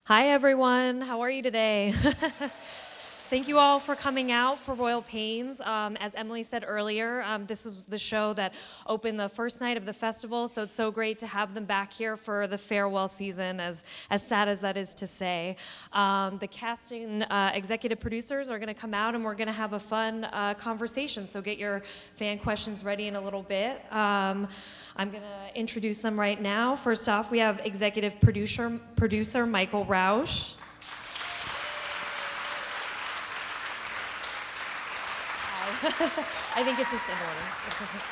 Hi, everyone. How are you today? Thank you all for coming out for Royal Pains. As Emily said earlier, this was the show that opened the first night of the festival, so it's so great to have them back here for the farewell season, as sad as that is to say. The casting executive producers are going to come out, and we're going to have a fun conversation, so get your fan questions ready in a little bit. I'm going to introduce them right now. First off, we have executive producer Michael Rauch. I think it's just in order.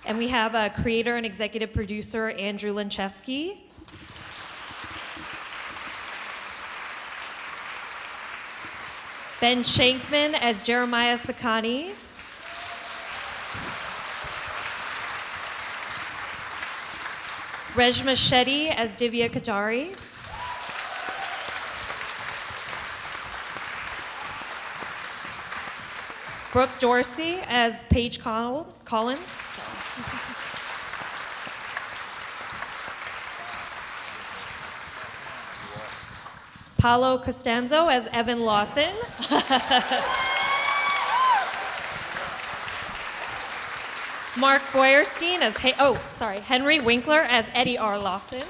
And we have a creator and executive producer, Andrew Lenchewski. Ben Shenkman as Jeremiah Sakani. Reshma Shetty as Divya Kadari. Brooke D'Orsay as Paige Collins. Paulo Costanzo as Evan Lawson. Mark Feuerstein as Henry Winkler as Eddie R. Lawson.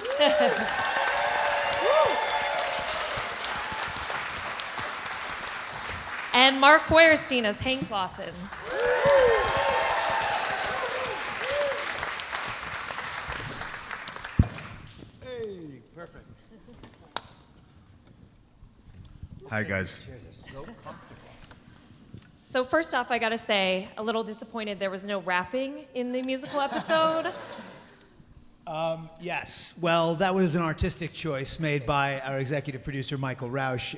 And Mark Feuerstein as Hank Lawson. Hey, perfect. Hi, guys. Chairs are so comfortable. So first off, I gotta say, a little disappointed there was no rapping in the musical episode. Yes, well, that was an artistic choice made by our executive producer, Michael Rauch.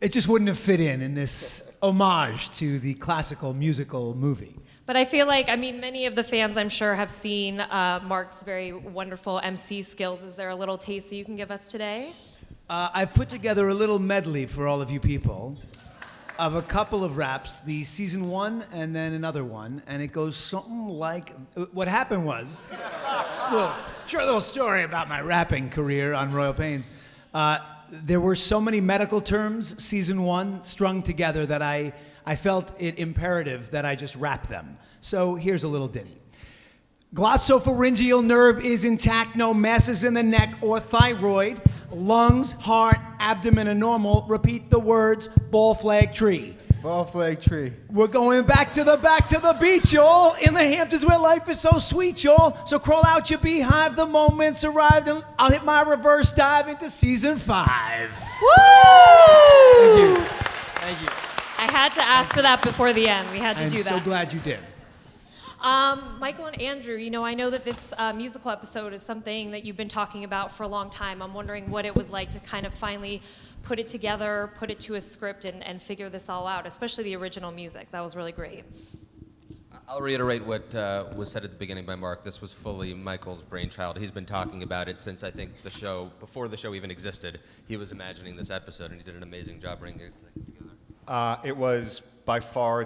It just wouldn't have fit in this homage to the classical musical movie. But I feel like, many of the fans, I'm sure, have seen Mark's very wonderful MC skills. Is there a little taste that you can give us today? I've put together a little medley for all of you people of a couple of raps, the season one and then another one, and it goes something like, what happened was, just a short little story about my rapping career on Royal Pains. There were so many medical terms, season one, strung together that I felt it imperative that I just rap them. So here's a little ditty. Glossopharyngeal nerve is intact, no masses in the neck or thyroid. Lungs, heart, abdomen are normal. Repeat the words, ball flag tree. Ball flag tree. We're going back to the beach, y'all. In the Hamptons where life is so sweet, y'all. So crawl out your beehive, the moment's arrived, and I'll hit my reverse dive into season 5. Woo! Thank you. Thank you. I had to ask for that before the end. We had to do that. I'm so glad you did. Michael and Andrew, I know that this musical episode is something that you've been talking about for a long time. I'm wondering what it was like to kind of finally put it together, put it to a script, and figure this all out, especially the original music. That was really great. I'll reiterate what was said at the beginning by Mark. This was fully Michael's brainchild. He's been talking about it since, I think, the show, before the show even existed. He was imagining this episode, and he did an amazing job bringing it together. It was by far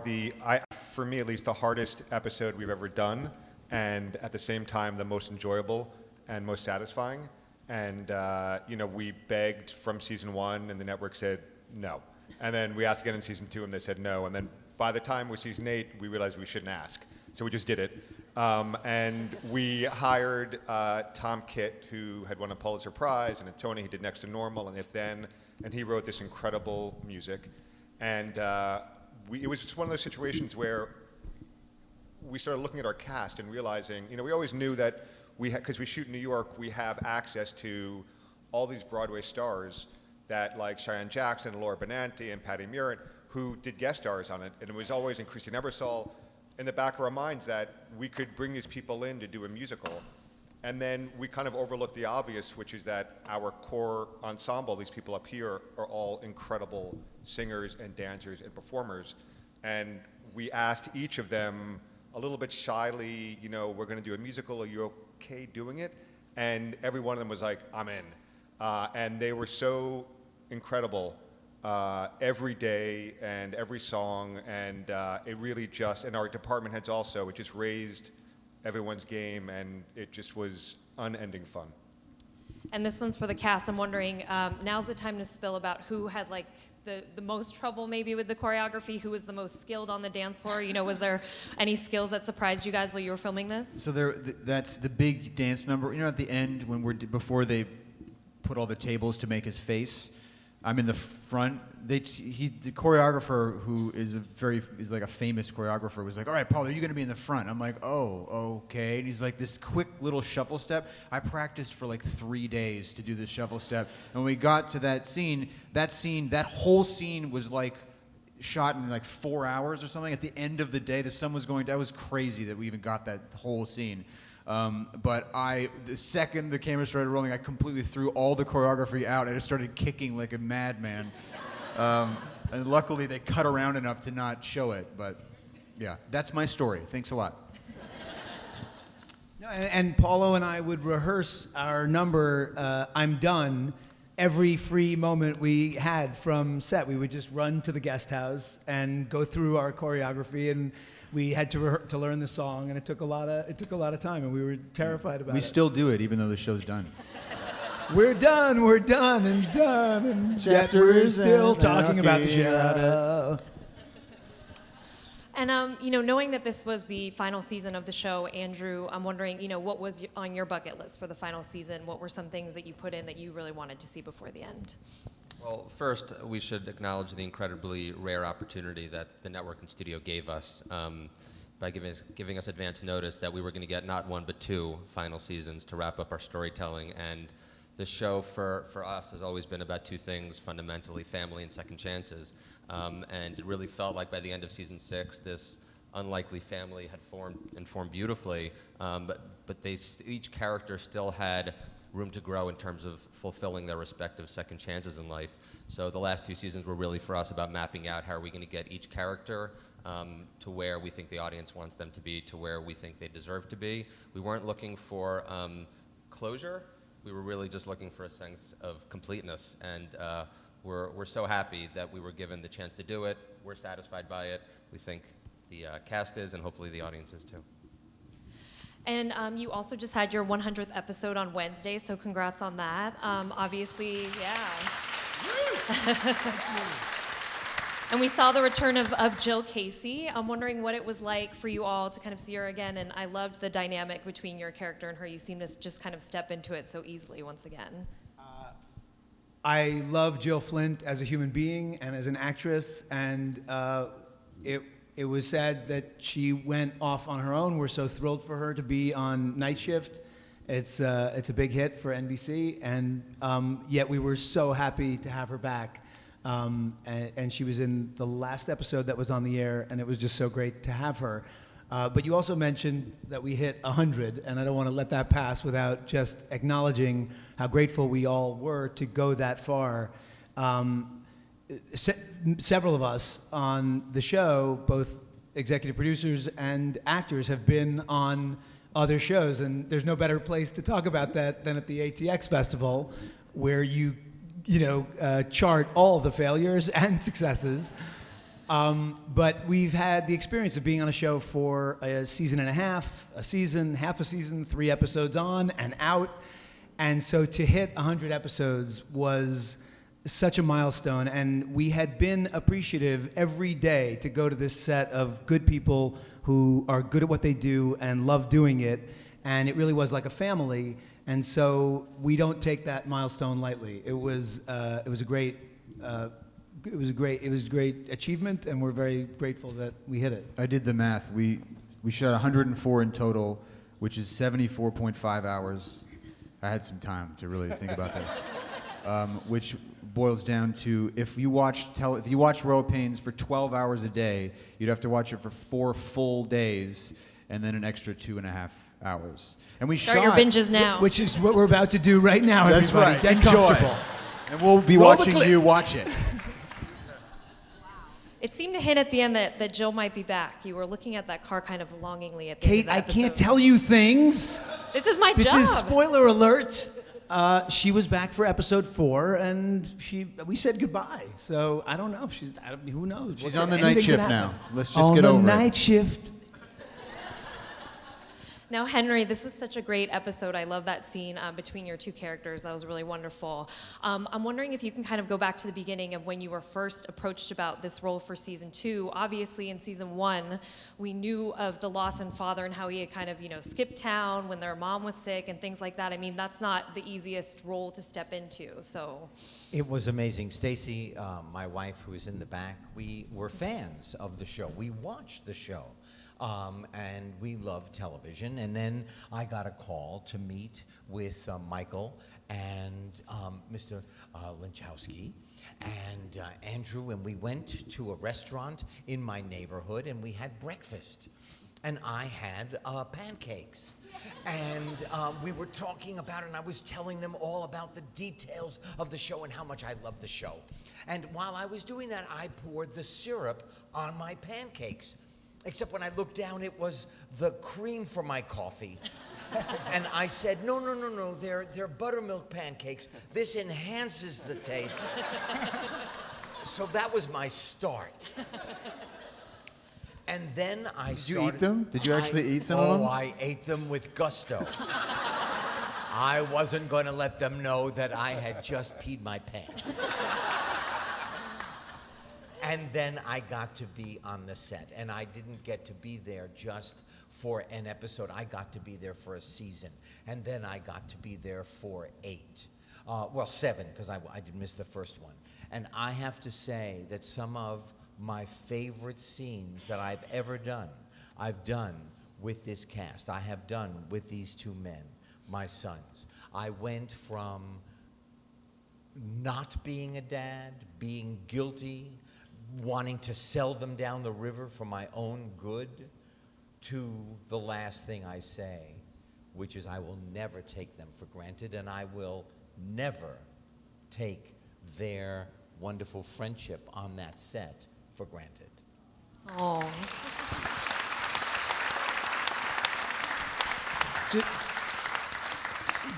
for me at least, the hardest episode we've ever done, and at the same time, the most enjoyable and most satisfying. And, we begged from season 1, and the network said no. And then we asked again in season 2, and they said no. And then by the time it was season 8, we realized we shouldn't ask. So we just did it. And we hired Tom Kitt, who had won a Pulitzer Prize, and a Tony. He did Next to Normal and If Then, and he wrote this incredible music. And it was just one of those situations where we started looking at our cast and realizing, we always knew that because we shoot in New York, we have access to all these Broadway stars that, like Cheyenne Jackson, and Laura Benanti, and Patty Murin, who did guest stars on it. And it was always in Christine Ebersol in the back of our minds that we could bring these people in to do a musical. And then we kind of overlooked the obvious, which is that our core ensemble, these people up here, are all incredible singers and dancers and performers. And we asked each of them a little bit shyly, we're going to do a musical, are you okay doing it? And every one of them was like, I'm in. And they were so incredible every day and every song, and it really and our department heads also, it just raised everyone's game, and it just was unending fun. And this one's for the cast. I'm wondering, now's the time to spill about who had like the most trouble maybe with the choreography, who was the most skilled on the dance floor. You know, was there any skills that surprised you guys while you were filming this? So that's the big dance number. You know, at the end when before they put all the tables to make his face, I'm in the front. The choreographer, who is like a famous choreographer, was like, "All right, Paul, are you going to be in the front?" I'm like, "Oh, okay." And he's like, "This quick little shuffle step." I practiced for like 3 days to do this shuffle step, and when we got to that whole scene was like shot in like 4 hours or something. At the end of the day, the sun was going down. It was crazy that we even got that whole scene. But the second the camera started rolling, I completely threw all the choreography out. I just started kicking like a madman. And luckily they cut around enough to not show it. But yeah, that's my story. Thanks a lot. No, and Paulo and I would rehearse our number, I'm done, every free moment we had from set. We would just run to the guest house and go through our choreography, and we had to learn the song, and it took a lot of time, and we were terrified about it. We still do it, even though the show's done. We're done, and yet we're still talking about the show. And you know, knowing that this was the final season of the show, Andrew, I'm wondering, you know, what was on your bucket list for the final season? What were some things that you put in that you really wanted to see before the end? Well, first, we should acknowledge the incredibly rare opportunity that the network and studio gave us by giving us advance notice that we were going to get not one but two final seasons to wrap up our storytelling. And the show for us has always been about two things, fundamentally, family and second chances. And it really felt like by the end of season 6, this unlikely family had formed beautifully, but each character still had room to grow in terms of fulfilling their respective second chances in life. So the last 2 seasons were really for us about mapping out how are we going to get each character to where we think the audience wants them to be, to where we think they deserve to be. We weren't looking for closure. We were really just looking for a sense of completeness, and we're so happy that we were given the chance to do it. We're satisfied by it. We think the cast is, and hopefully the audience is too. And you also just had your 100th episode on Wednesday, so congrats on that. Obviously, yeah. And we saw the return of Jill Casey. I'm wondering what it was like for you all to kind of see her again, and I loved the dynamic between your character and her. You seemed to just kind of step into it so easily once again. I love Jill Flint as a human being and as an actress, and it was sad that she went off on her own. We're so thrilled for her to be on Night Shift. It's a big hit for NBC, and yet we were so happy to have her back. And she was in the last episode that was on the air, and it was just so great to have her. But you also mentioned that we hit 100, and I don't want to let that pass without just acknowledging how grateful we all were to go that far. Several of us on the show, both executive producers and actors, have been on other shows, and there's no better place to talk about that than at the ATX Festival, where you chart all the failures and successes. But we've had the experience of being on a show for a season and a half, half a season, 3 episodes on and out. And so to hit 100 episodes was such a milestone, and we had been appreciative every day to go to this set of good people who are good at what they do and love doing it, and it really was like a family. And so we don't take that milestone lightly. It was a great achievement, and we're very grateful that we hit it. I did the math. We shot 104 in total, which is 74.5 hours. I had some time to really think about this, which boils down to if you watch Royal Pains for 12 hours a day, you'd have to watch it for 4 full days, and then an extra 2.5 hours. And we Start your binges now. Which is what we're about to do right now, That's everybody. right. Get Enjoy. comfortable. And we'll be Roll the watching clip. you watch it. It seemed to hint at the end that Jill might be back. You were looking at that car kind of longingly at the end Kate, of the I episode. can't tell you things. This is my This job. is spoiler alert. She was back for episode 4, and we said goodbye. So I don't know if who knows? She's on the night Anything could shift happen. now. Let's just get over it. On the night shift. Now, Henry, this was such a great episode. I love that scene between your two characters. That was really wonderful. I'm wondering if you can kind of go back to the beginning of when you were first approached about this role for season 2. Obviously, in season 1, we knew of the loss in father and how he had kind of, skipped town when their mom was sick and things like that. I mean, that's not the easiest role to step into, so. It was amazing. Stacy, my wife, who is in the back, we were fans of the show. We watched the show. And we love television. And then I got a call to meet with Michael and Mr. Lenchewski and Andrew, and we went to a restaurant in my neighborhood, and we had breakfast. And I had pancakes. And we were talking about it, and I was telling them all about the details of the show and how much I love the show. And while I was doing that, I poured the syrup on my pancakes. Except when I looked down, it was the cream for my coffee. And I said, no, they're buttermilk pancakes. This enhances the taste. So that was my start. And then I Did you eat them? Did you actually eat some of them? Oh, I ate them with gusto. I wasn't going to let them know that I had just peed my pants. And then I got to be on the set, and I didn't get to be there just for an episode. I got to be there for a season, and then I got to be there for 7, because I did miss the first one. And I have to say that some of my favorite scenes that I've ever done, I've done with this cast. I have done with these two men, my sons. I went from not being a dad, being guilty, wanting to sell them down the river for my own good, to the last thing I say, which is I will never take them for granted, and I will never take their wonderful friendship on that set for granted. Oh.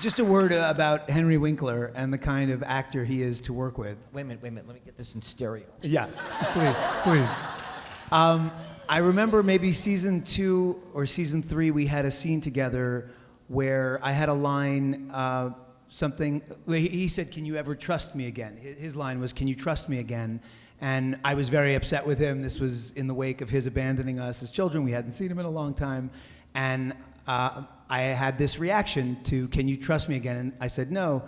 Just a word about Henry Winkler and the kind of actor he is to work with. Wait a minute, let me get this in stereo. Yeah, please. I remember maybe season 2 or season 3, we had a scene together where I had a line, he said, "Can you ever trust me again?" His line was, "Can you trust me again?" And I was very upset with him. This was in the wake of his abandoning us as children. We hadn't seen him in a long time. And I had this reaction to, "Can you trust me again?" And I said no.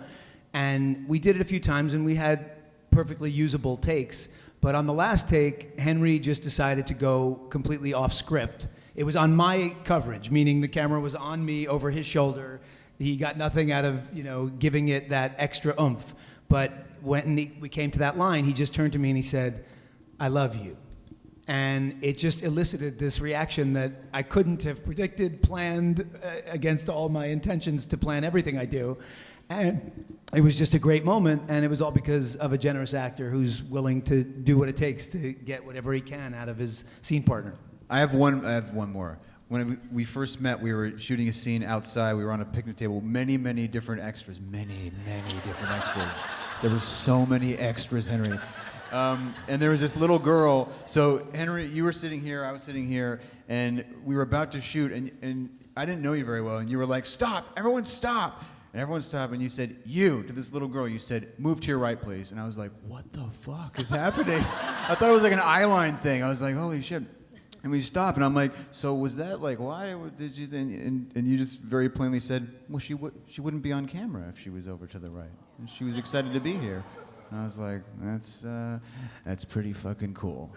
And we did it a few times, and we had perfectly usable takes. But on the last take, Henry just decided to go completely off script. It was on my coverage, meaning the camera was on me over his shoulder. He got nothing out of, giving it that extra oomph. But when we came to that line, he just turned to me and he said, "I love you." And it just elicited this reaction that I couldn't have predicted, planned, against all my intentions to plan everything I do. And it was just a great moment, and it was all because of a generous actor who's willing to do what it takes to get whatever he can out of his scene partner. I have one more. When we first met, we were shooting a scene outside. We were on a picnic table. Many different extras. Many different extras. There were so many extras, Henry. And there was this little girl. So, Henry, you were sitting here, I was sitting here, and we were about to shoot, and I didn't know you very well, and you were like, "Stop, everyone stop." And everyone stopped, and you said, to this little girl, you said, "Move to your right, please." And I was like, what the fuck is happening? I thought it was like an eyeline thing. I was like, holy shit. And we stopped, and I'm like, so was that like, why did you think? And you just very plainly said, well, she wouldn't be on camera if she was over to the right. And she was excited to be here. And I was like, that's pretty fucking cool.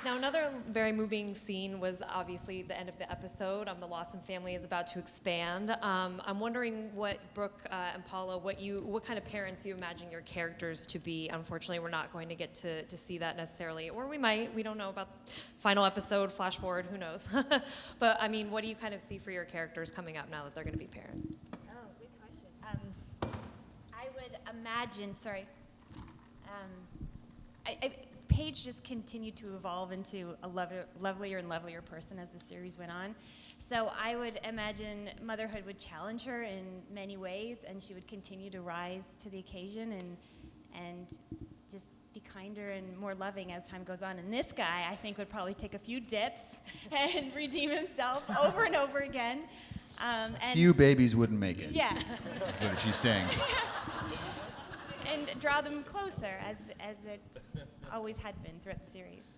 Now, another very moving scene was obviously the end of the episode. The Lawson family is about to expand. I'm wondering what Brooke and Paulo, what kind of parents you imagine your characters to be. Unfortunately, we're not going to get to see that necessarily, or we might. We don't know about final episode, flash forward, who knows? But I mean, what do you kind of see for your characters coming up now that they're going to be parents? Oh, good question. I would imagine. Sorry. Paige just continued to evolve into a lovelier and lovelier person as the series went on. So I would imagine motherhood would challenge her in many ways, and she would continue to rise to the occasion and just be kind kinder and more loving as time goes on. And this guy, I think, would probably take a few dips and redeem himself over and over again. And Few babies wouldn't make it. yeah, That's what she's saying. and draw them closer as it always had been throughout the series.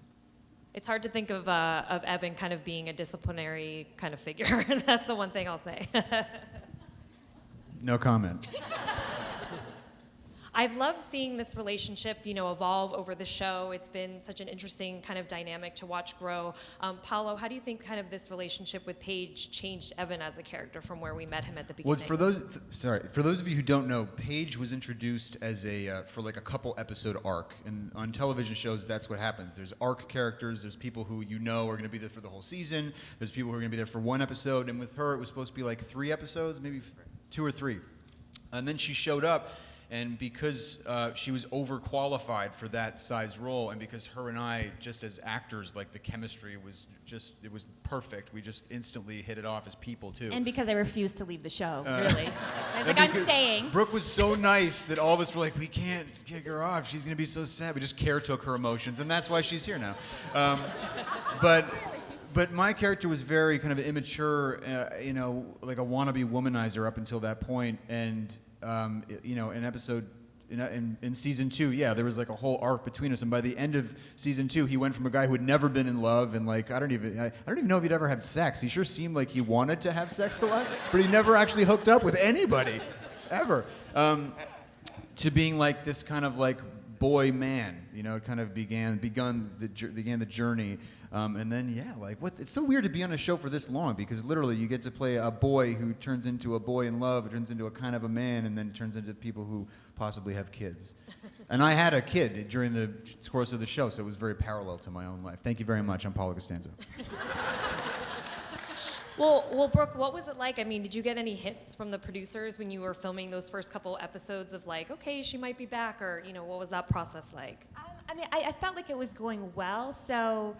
It's hard to think of Evan kind of being a disciplinary kind of figure. That's the one thing I'll say. No comment. I've loved seeing this relationship, evolve over the show. It's been such an interesting kind of dynamic to watch grow. Paulo, how do you think kind of this relationship with Paige changed Evan as a character from where we met him at the beginning? Well, for those of you who don't know, Paige was introduced as for like a couple episode arc, and on television shows that's what happens. There's arc characters. There's people who are going to be there for the whole season. There's people who are going to be there for one episode, and with her it was supposed to be like 3 episodes, maybe 2 or 3, and then she showed up. And because she was overqualified for that size role, and because her and I, just as actors, like the chemistry was it was perfect. We just instantly hit it off as people too. And because I refused to leave the show, really. I was like, I'm staying. Brooke was so nice that all of us were like, we can't kick her off. She's gonna be so sad. We just caretook her emotions, and that's why she's here now. But my character was very kind of immature, like a wannabe womanizer up until that point, and. In season 2, there was like a whole arc between us, and by the end of season 2, he went from a guy who had never been in love, and like I don't even know if he'd ever had sex. He sure seemed like he wanted to have sex a lot, but he never actually hooked up with anybody, ever. To being like this kind of like boy man, kind of began the journey. And then, it's so weird to be on a show for this long, because literally you get to play a boy who turns into a boy in love, who turns into a kind of a man, and then turns into people who possibly have kids. And I had a kid during the course of the show, so it was very parallel to my own life. Thank you very much. I'm Paulo Costanzo. Well, Brooke, what was it like? I mean, did you get any hints from the producers when you were filming those first couple episodes of like, okay, she might be back, or, what was that process like? I felt like it was going well, so...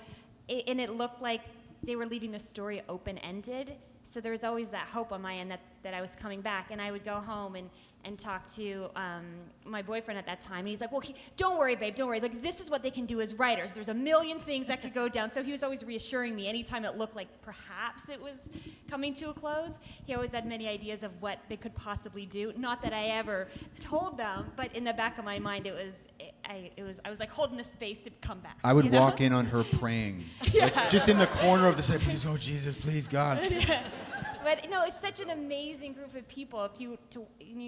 And it looked like they were leaving the story open-ended, so there was always that hope on my end that I was coming back. And I would go home and talk to my boyfriend at that time, and he's like, well, don't worry, babe, don't worry. Like, this is what they can do as writers. There's a million things that could go down. So he was always reassuring me anytime it looked like perhaps it was coming to a close. He always had many ideas of what they could possibly do. Not that I ever told them, but in the back of my mind, I was like holding the space to come back. I would walk in on her praying, like, just in the corner of the set. Please, oh Jesus, please God. But no, it's such an amazing group of people.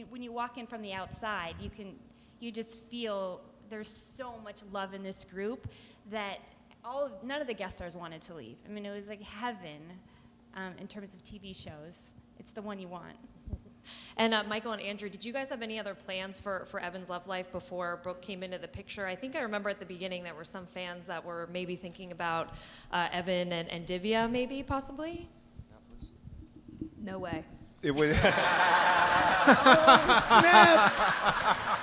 When you walk in from the outside, you just feel there's so much love in this group that none of the guest stars wanted to leave. I mean, it was like heaven in terms of TV shows. It's the one you want. And Michael and Andrew, did you guys have any other plans for Evan's love life before Brooke came into the picture? I think I remember at the beginning there were some fans that were maybe thinking about Evan and Divya, maybe, possibly? No way. It was. Oh, snap!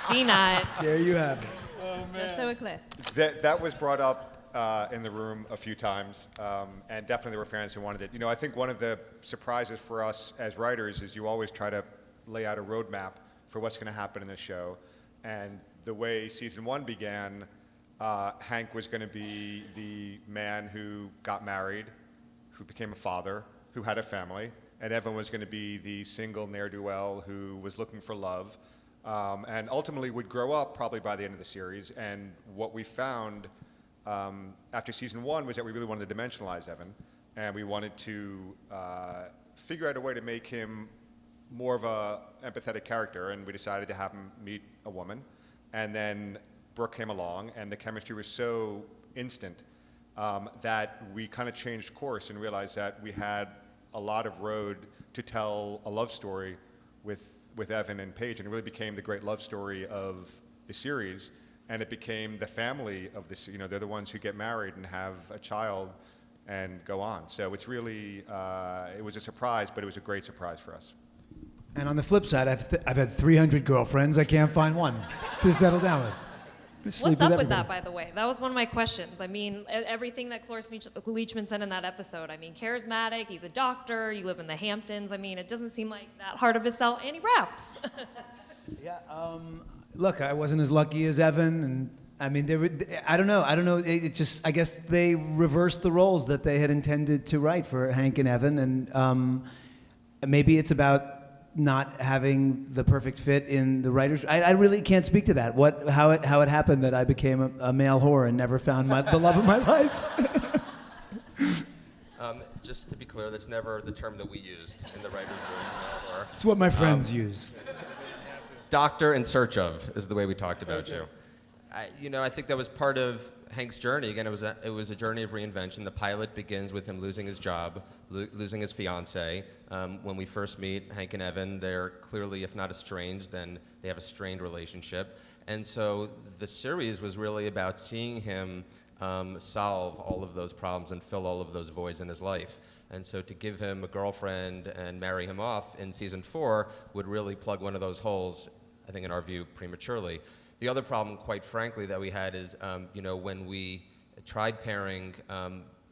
D-Nut. There you have it. Just so we're clear. That was brought up in the room a few times, and definitely there were fans who wanted it. I think one of the surprises for us as writers is you always try to lay out a roadmap for what's going to happen in the show. And the way season 1 began, Hank was going to be the man who got married, who became a father, who had a family, and Evan was going to be the single ne'er-do-well who was looking for love, and ultimately would grow up probably by the end of the series. And what we found after season 1 was that we really wanted to dimensionalize Evan, and we wanted to figure out a way to make him more of a empathetic character, and we decided to have him meet a woman. And then Brooke came along, and the chemistry was so instant that we kind of changed course and realized that we had a lot of road to tell a love story with Evan and Paige, and it really became the great love story of the series. And it became the family of this, they're the ones who get married and have a child and go on. So it's really, it was a surprise, but it was a great surprise for us. And on the flip side, I've had 300 girlfriends. I can't find one to settle down with. What's up with that, by the way? That was one of my questions. I mean, everything that Cloris Leachman said in that episode. I mean, charismatic, he's a doctor, you live in the Hamptons. I mean, it doesn't seem like that hard of a sell, and he raps. Yeah, look, I wasn't as lucky as Evan, and I mean, I don't know. It just, I guess they reversed the roles that they had intended to write for Hank and Evan, and maybe it's about not having the perfect fit in the writers. I really can't speak to that. How it happened that I became a male whore and never found the love of my life. Just to be clear, that's never the term that we used in the writers' room. It's what my friends use. Doctor in search of is the way we talked about you. I think that was part of Hank's journey. Again, it was a journey of reinvention. The pilot begins with him losing his job, losing his fiancée. When we first meet Hank and Evan, they're clearly, if not estranged, then they have a strained relationship. And so the series was really about seeing him solve all of those problems and fill all of those voids in his life. And so to give him a girlfriend and marry him off in season 4 would really plug one of those holes, I think in our view, prematurely. The other problem, quite frankly, that we had is, when we tried pairing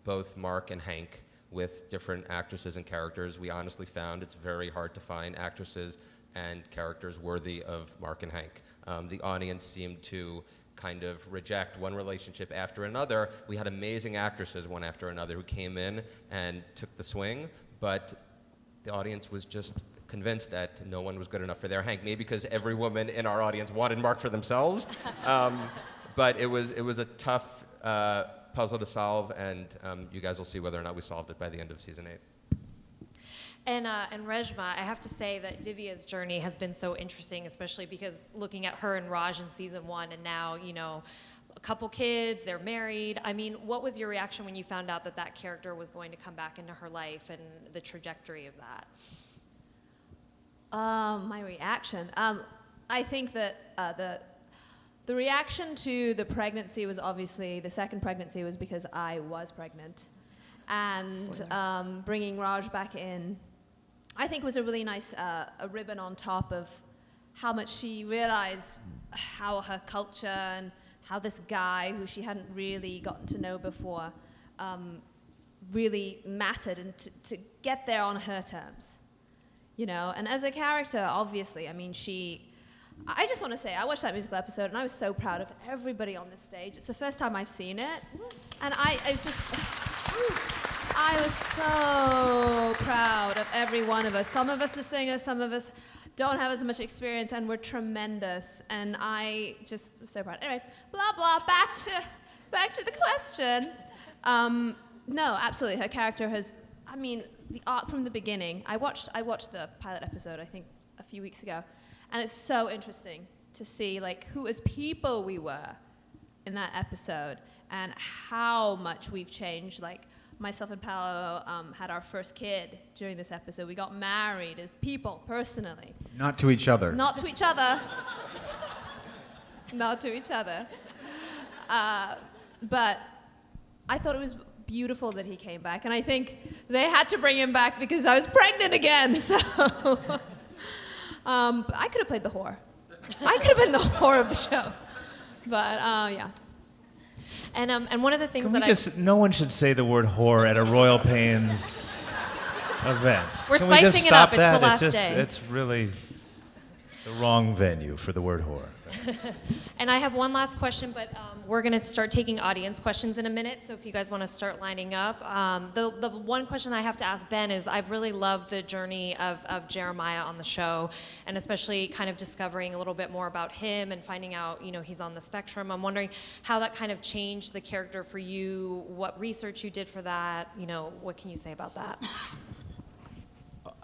both Mark and Hank with different actresses and characters, we honestly found it's very hard to find actresses and characters worthy of Mark and Hank. The audience seemed to kind of reject one relationship after another. We had amazing actresses one after another who came in and took the swing, but the audience was just convinced that no one was good enough for their Hank, maybe because every woman in our audience wanted Mark for themselves. But it was a tough puzzle to solve, and you guys will see whether or not we solved it by the end of season 8. And Reshma, I have to say that Divya's journey has been so interesting, especially because looking at her and Raj in season 1, and now, a couple kids, they're married. I mean, what was your reaction when you found out that character was going to come back into her life and the trajectory of that? My reaction. I think that the reaction to the pregnancy was obviously, the second pregnancy was because I was pregnant. And bringing Raj back in, I think was a really nice a ribbon on top of how much she realized how her culture and how this guy who she hadn't really gotten to know before really mattered, and to get there on her terms. And as a character, obviously, I mean, I just want to say, I watched that musical episode, and I was so proud of everybody on this stage. It's the first time I've seen it, and I was so proud of every one of us. Some of us are singers, some of us don't have as much experience, and we're tremendous, and I just was so proud. Anyway, blah, blah, back to the question. No, absolutely, her character has, the art from the beginning. I watched the pilot episode, I think, a few weeks ago, and it's so interesting to see who as people we were in that episode and how much we've changed. Myself and Paulo had our first kid during this episode. We got married as people, personally. Not to each other. Not to each other. Not to each other. But I thought it was beautiful that he came back, and I think they had to bring him back because I was pregnant again. So I could have played the whore. I could have been the whore of the show. But yeah. And one of the things no one should say the word whore at a Royal Pains event. We're Can we just spicing it stop up. It's that? the last day. It's really the wrong venue for the word whore. And I have one last question, but we're going to start taking audience questions in a minute, so if you guys want to start lining up. The one question I have to ask Ben is, I've really loved the journey of Jeremiah on the show, and especially kind of discovering a little bit more about him and finding out, he's on the spectrum. I'm wondering how that kind of changed the character for you, what research you did for that, what can you say about that?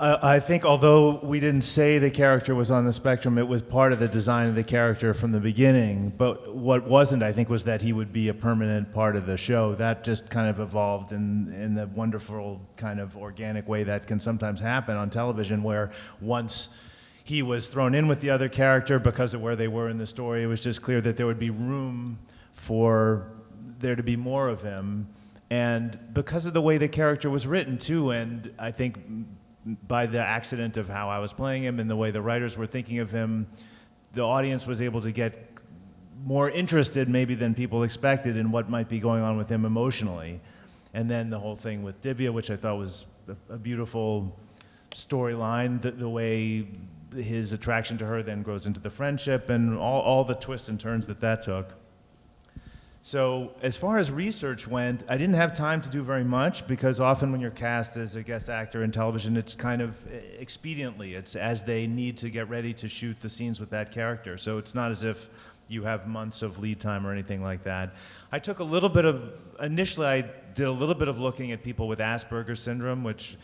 I think although we didn't say the character was on the spectrum, it was part of the design of the character from the beginning. But what wasn't, I think, was that he would be a permanent part of the show. That just kind of evolved in the wonderful kind of organic way that can sometimes happen on television, where once he was thrown in with the other character because of where they were in the story, it was just clear that there would be room for there to be more of him. And because of the way the character was written, too, and I think by the accident of how I was playing him and the way the writers were thinking of him, the audience was able to get more interested maybe than people expected in what might be going on with him emotionally. And then the whole thing with Divya, which I thought was a beautiful storyline, the way his attraction to her then grows into the friendship and all the twists and turns that took. So as far as research went, I didn't have time to do very much because often when you're cast as a guest actor in television, it's kind of expediently. It's as they need to get ready to shoot the scenes with that character. So it's not as if you have months of lead time or anything like that. I took a little bit of, initially I did a little bit of looking at people with Asperger's syndrome, which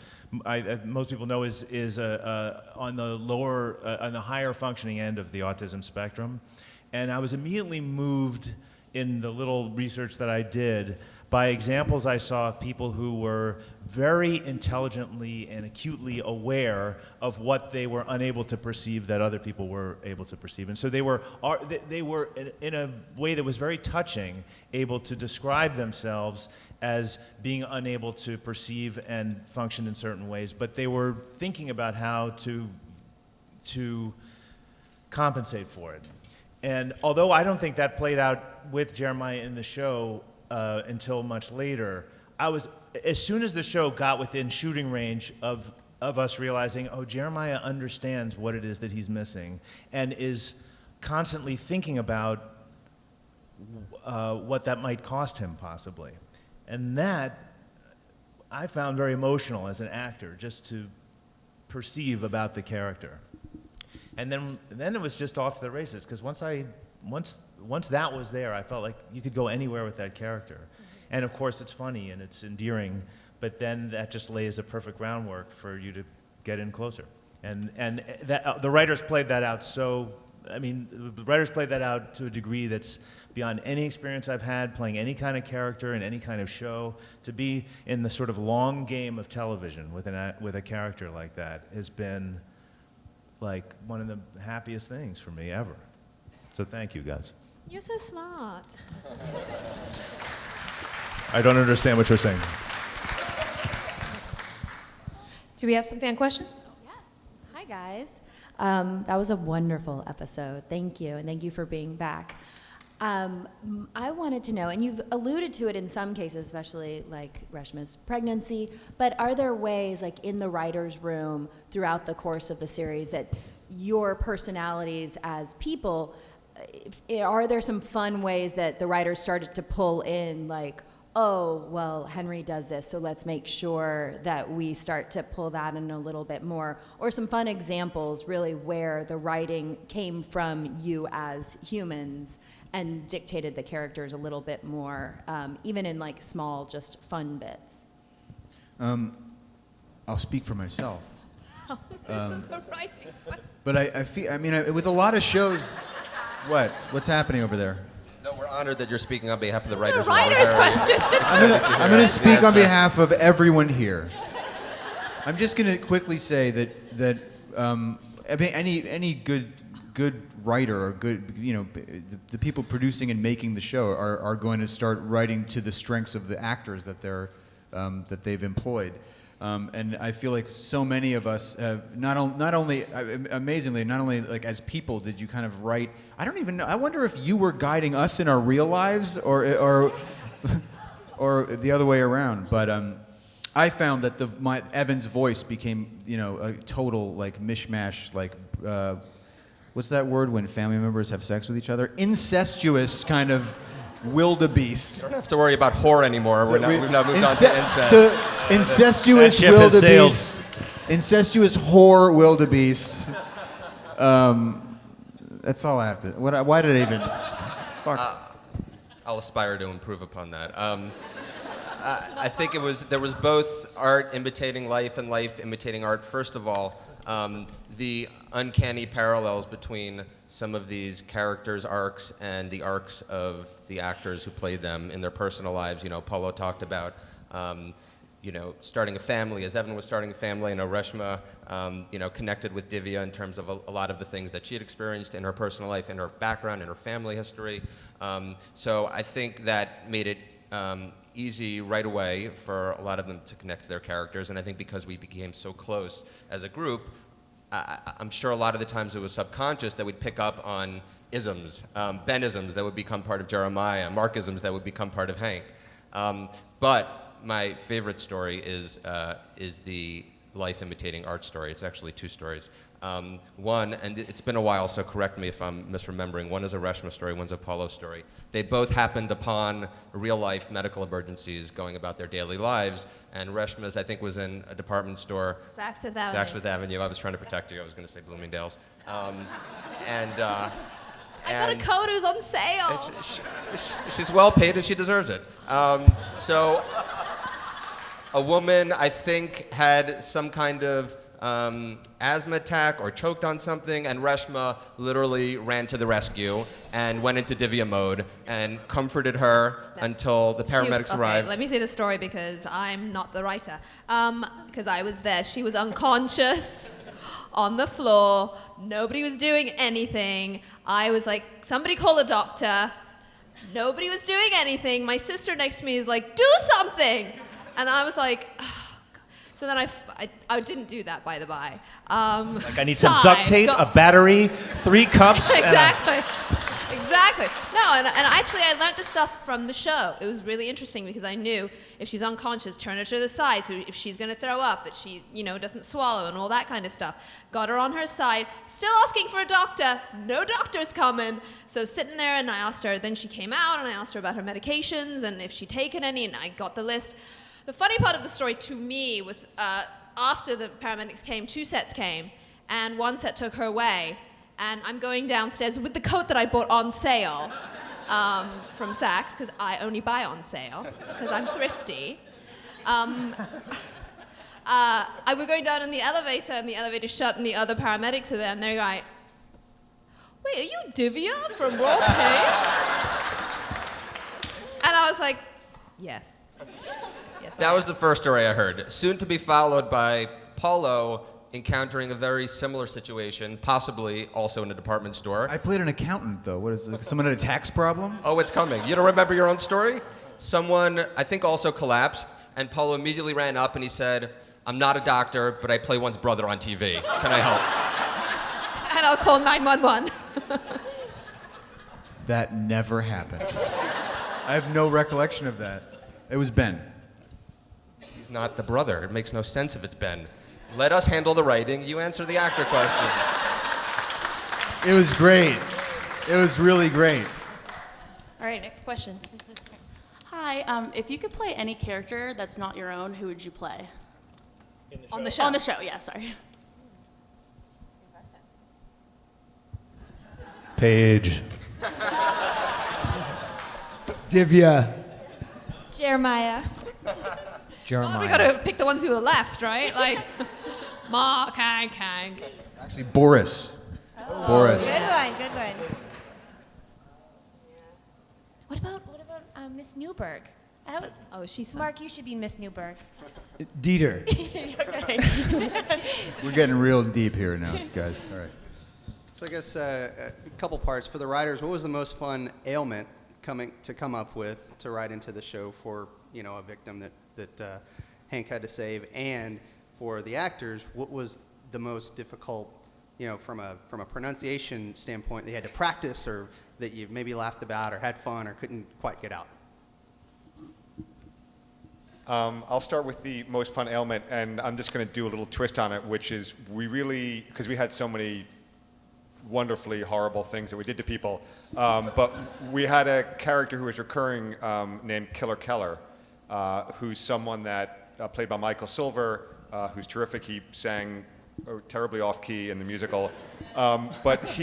most people know is on the higher functioning end of the autism spectrum. And I was immediately moved in the little research that I did by examples I saw of people who were very intelligently and acutely aware of what they were unable to perceive that other people were able to perceive. And so they were in a way that was very touching, able to describe themselves as being unable to perceive and function in certain ways, but they were thinking about how to compensate for it. And although I don't think that played out with Jeremiah in the show until much later, as soon as the show got within shooting range of us realizing, oh, Jeremiah understands what it is that he's missing and is constantly thinking about what that might cost him possibly. And that I found very emotional as an actor, just to perceive about the character. And then it was just off to the races, because once that was there, I felt like you could go anywhere with that character. And of course it's funny and it's endearing, but then that just lays the perfect groundwork for you to get in closer. And that, the writers played that out the writers played that out to a degree that's beyond any experience I've had playing any kind of character in any kind of show. To be in the sort of long game of television with a character like that has been like one of the happiest things for me ever. So thank you, guys. You're so smart. I don't understand what you're saying. Do we have some fan questions? Hi, guys. That was a wonderful episode. Thank you, and thank you for being back. I wanted to know, and you've alluded to it in some cases, especially like Reshma's pregnancy, but are there ways, like in the writer's room throughout the course of the series, that your personalities as people, are there some fun ways that the writers started to pull in, like, oh, well, Henry does this, so let's make sure that we start to pull that in a little bit more, or some fun examples really where the writing came from you as humans and dictated the characters a little bit more, even in like small, just fun bits? I'll speak for myself. Right. But I feel, with a lot of shows, what's happening over there? No, we're honored that you're speaking on behalf of the The writers. writer's question. I'm going to speak on behalf of everyone here. I'm just going to quickly say that any good writer or good, the people producing and making the show are going to start writing to the strengths of the actors that they've employed. And I feel like so many of us have not only amazingly, not only like as people did you kind of write. I don't even know. I wonder if you were guiding us in our real lives or the other way around. But I found that my Evan's voice became a total like mishmash, like what's that word when family members have sex with each other? Incestuous kind of wildebeest. You don't have to worry about whore anymore. We've now moved on to incest. So incestuous wildebeest, incestuous whore wildebeest. That's all I have to. Why did I even? Fuck. I'll aspire to improve upon that. I think there was both art imitating life and life imitating art. First of all, the uncanny parallels between some of these characters' arcs and the arcs of the actors who played them in their personal lives. Paulo talked about, starting a family. As Evan was starting a family, I know Reshma, connected with Divya in terms of a lot of the things that she had experienced in her personal life, in her background, in her family history. So I think that made it easy right away for a lot of them to connect to their characters. And I think because we became so close as a group, I'm sure a lot of the times it was subconscious that we'd pick up on isms, Ben-isms that would become part of Jeremiah, Mark-isms that would become part of Hank. But my favorite story is the life imitating art story. It's actually two stories. One, and it's been a while, so correct me if I'm misremembering. One is a Reshma story, one's a Paulo story. They both happened upon real-life medical emergencies going about their daily lives, and Reshma's, I think, was in a department store. Saks Fifth Avenue. Saks Fifth Avenue. I was trying to protect you. I was going to say Bloomingdale's. I got a coat, it was on sale. She's well paid and she deserves it. So a woman, I think, had some kind of asthma attack or choked on something, and Reshma literally ran to the rescue and went into Divya mode and comforted her until the paramedics arrived. Let me say the story because I'm not the writer. Because I was there. She was unconscious on the floor. Nobody was doing anything. I was like, somebody call a doctor. Nobody was doing anything. My sister next to me is like, do something. And I was like, oh, God. So then I didn't do that, by the by. Like I need some duct tape, a battery, 3 cups. Exactly. Exactly. No, and actually I learned this stuff from the show. It was really interesting because I knew if she's unconscious, turn her to the side. So if she's going to throw up, that she, doesn't swallow and all that kind of stuff. Got her on her side, still asking for a doctor. No doctor's coming. So sitting there and I asked her, then she came out and I asked her about her medications and if she'd taken any and I got the list. The funny part of the story to me was after the paramedics came, 2 sets came and 1 set took her away. And I'm going downstairs with the coat that I bought on sale from Saks, because I only buy on sale, because I'm thrifty. We're going down in the elevator, and the elevator's shut, and the other paramedics are there, and they're like, wait, are you Divya from Royal Pains? And I was like, yes. Yes. That was the first story I heard. Soon to be followed by Paulo encountering a very similar situation, possibly also in a department store. I played an accountant, though. What is it? Someone had a tax problem? Oh, it's coming. You don't remember your own story? Someone, I think, also collapsed, and Paulo immediately ran up and he said, I'm not a doctor, but I play one's brother on TV. Can I help? And I'll call 911. That never happened. I have no recollection of that. It was Ben. He's not the brother. It makes no sense if it's Ben. Let us handle the writing. You answer the actor questions. It was great. It was really great. All right, next question. Hi, if you could play any character that's not your own, who would you play? On the show. On the show, yeah, sorry. Paige. Divya. Jeremiah. Well, we gotta pick the ones who are left, right? Like, Mark, Kang. Actually, Boris. Boris. Good one. What about Miss Newberg? Oh, she's fun. Mark, you should be Miss Newberg. Dieter. We're getting real deep here now, guys. All right. So I guess a couple parts. For the writers, what was the most fun ailment to come up with to write into the show for a victim that Hank had to save? And for the actors, what was the most difficult, from a pronunciation standpoint, they had to practice or that you maybe laughed about or had fun or couldn't quite get out? I'll start with the most fun ailment, and I'm just going to do a little twist on it, which is because we had so many wonderfully horrible things that we did to people, but we had a character who was recurring named Killer Keller, who's someone that played by Michael Silver, who's terrific. He sang terribly off-key in the musical, but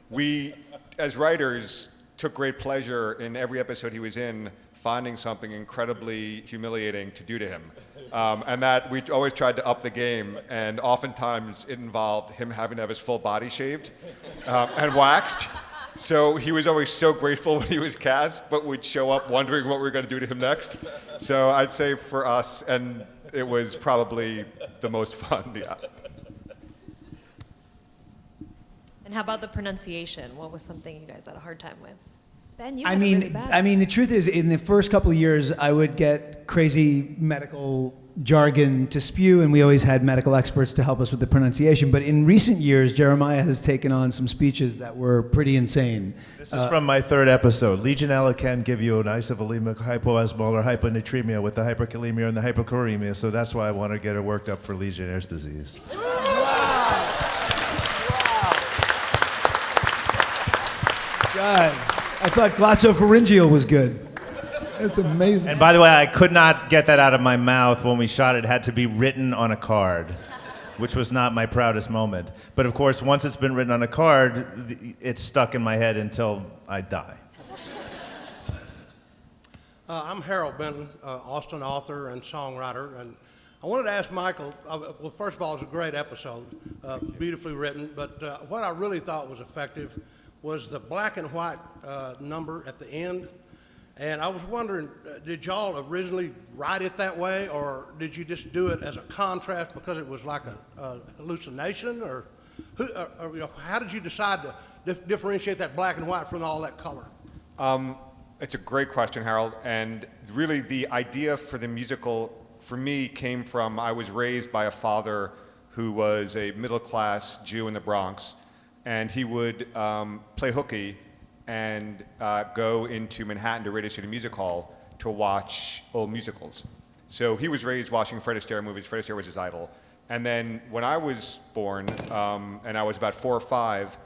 we, as writers, took great pleasure in every episode he was in, finding something incredibly humiliating to do to him. And that we always tried to up the game, and oftentimes it involved him having to have his full body shaved and waxed. So he was always so grateful when he was cast, but we'd show up wondering what we were going to do to him next. So I'd say for us, and it was probably the most fun, yeah. And how about the pronunciation? What was something you guys had a hard time with? Ben, you had a really bad I mean, the truth is, in the first couple of years, I would get crazy medical jargon to spew, and we always had medical experts to help us with the pronunciation. But in recent years, Jeremiah has taken on some speeches that were pretty insane. This is from my 3rd episode. Legionella can give you an isovolemic hypoosmolar hyponatremia with the hyperkalemia and the hypokalemia, so that's why I want to get her worked up for Legionnaire's disease. God. I thought glossopharyngeal was good. It's amazing. And by the way, I could not get that out of my mouth when we shot it. It had to be written on a card, which was not my proudest moment. But of course, once it's been written on a card, it's stuck in my head until I die. I'm Harold Benton, Austin author and songwriter, and I wanted to ask Michael, well, first of all, it was a great episode, beautifully written, but what I really thought was effective was the black and white number at the end. And I was wondering, did y'all originally write it that way, or did you just do it as a contrast because it was like a hallucination, or how did you decide to differentiate that black and white from all that color? It's a great question, Harold. And really, the idea for the musical, for me, came from, I was raised by a father who was a middle-class Jew in the Bronx, and he would play hooky and go into Manhattan to Radio City Music Hall to watch old musicals. So he was raised watching Fred Astaire movies. Fred Astaire was his idol. And then when I was born, and I was about 4 or 5,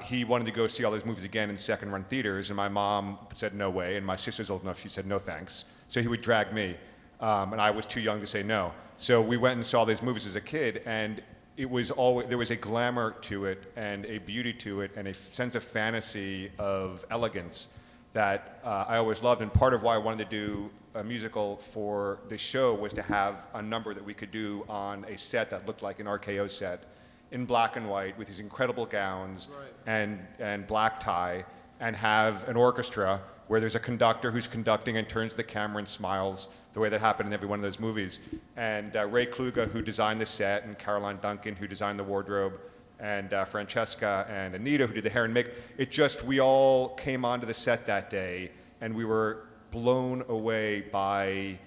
he wanted to go see all those movies again in second-run theaters, and my mom said no way, and my sister's old enough, she said no thanks. So he would drag me, and I was too young to say no. So we went and saw those movies as a kid, and it was always, there was a glamour to it, and a beauty to it, and a sense of fantasy, of elegance that I always loved. And part of why I wanted to do a musical for this show was to have a number that we could do on a set that looked like an RKO set, in black and white with these incredible gowns and black tie, and have an orchestra where there's a conductor who's conducting and turns to the camera and smiles, the way that happened in every one of those movies. And Ray Kluge, who designed the set, and Caroline Duncan, who designed the wardrobe, and Francesca and Anita, who did the hair and makeup. It just, we all came onto the set that day, and we were blown away by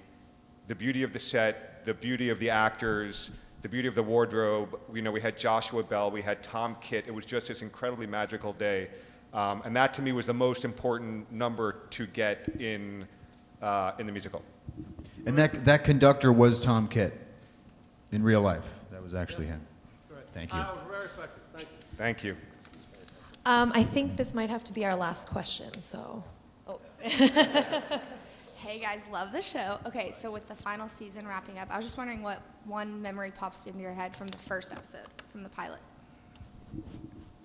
the beauty of the set, the beauty of the actors, the beauty of the wardrobe. You know, we had Joshua Bell, we had Tom Kitt. It was just this incredibly magical day. And that to me was the most important number to get in the musical. And that conductor was Tom Kitt in real life. That was actually him. Thank you. That was very effective. Thank you. I think this might have to be our last question, so. Oh. Hey guys, love the show. Okay, so with the final season wrapping up, I was just wondering what one memory pops into your head from the first episode, from the pilot.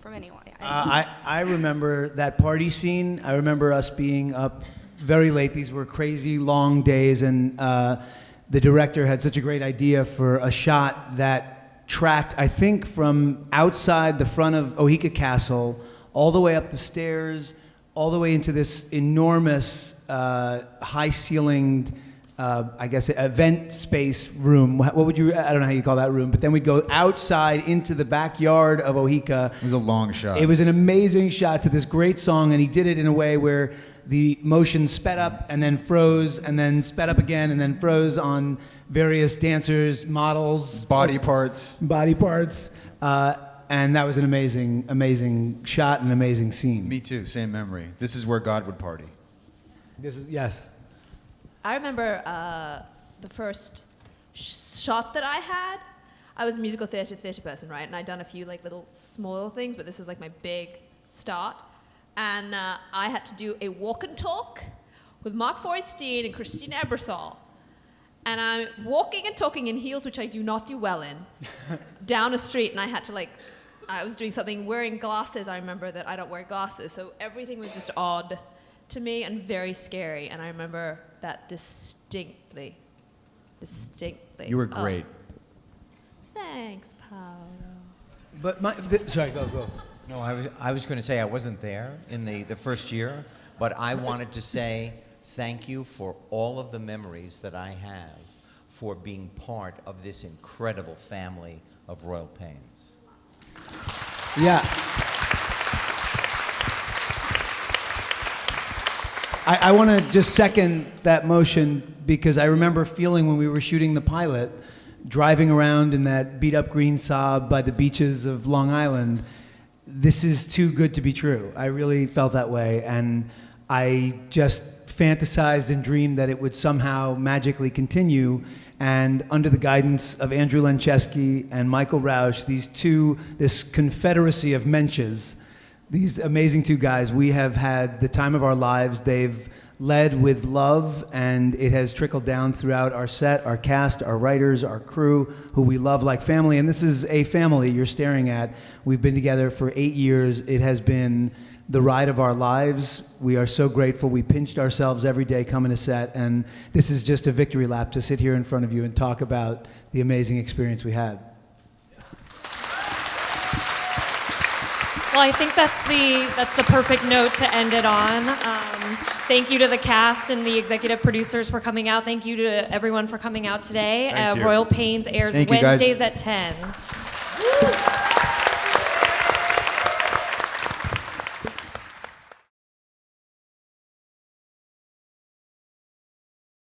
From anyone. I remember that party scene. I remember us being up very late. These were crazy long days, and the director had such a great idea for a shot that tracked, I think, from outside the front of Ohika Castle all the way up the stairs, all the way into this enormous high-ceilinged, I guess, event space room. What would you, I don't know how you call that room, but then we'd go outside into the backyard of Ohika. It was a long shot. It was an amazing shot to this great song, and he did it in a way where the motion sped up and then froze and then sped up again and then froze on various dancers, models. Body parts. And that was an amazing, amazing shot and amazing scene. Me too, same memory. This is where God would party. Yes. I remember the first shot that I had. I was a musical theater person, right? And I'd done a few like little small things, but this is like my big start. And I had to do a walk and talk with Mark Feuerstein and Christina Ebersol. And I'm walking and talking in heels, which I do not do well in, down a street, and I had to like, I was doing something, wearing glasses. I remember that I don't wear glasses, so everything was just odd to me and very scary. And I remember that distinctly. You were great. Thanks, Paulo. But sorry, go. No, I was going to say I wasn't there in the first year, but I wanted to say thank you for all of the memories that I have for being part of this incredible family of Royal Pains. Yeah. I want to just second that motion because I remember feeling when we were shooting the pilot, driving around in that beat-up green Saab by the beaches of Long Island, this is too good to be true. I really felt that way, and I just fantasized and dreamed that it would somehow magically continue. And under the guidance of Andrew Lenchewski and Michael Rauch, this confederacy of mensches, these amazing two guys. We have had the time of our lives. They've led with love, and it has trickled down throughout our set, our cast, our writers, our crew, who we love like family. And this is a family you're staring at. We've been together for 8 years. It has been the ride of our lives. We are so grateful. We pinched ourselves every day coming to set, and this is just a victory lap to sit here in front of you and talk about the amazing experience we had. Well, I think that's the perfect note to end it on. Thank you to the cast and the executive producers for coming out. Thank you to everyone for coming out today. Thank you. Royal Pains airs Thank you, guys. Wednesdays at 10.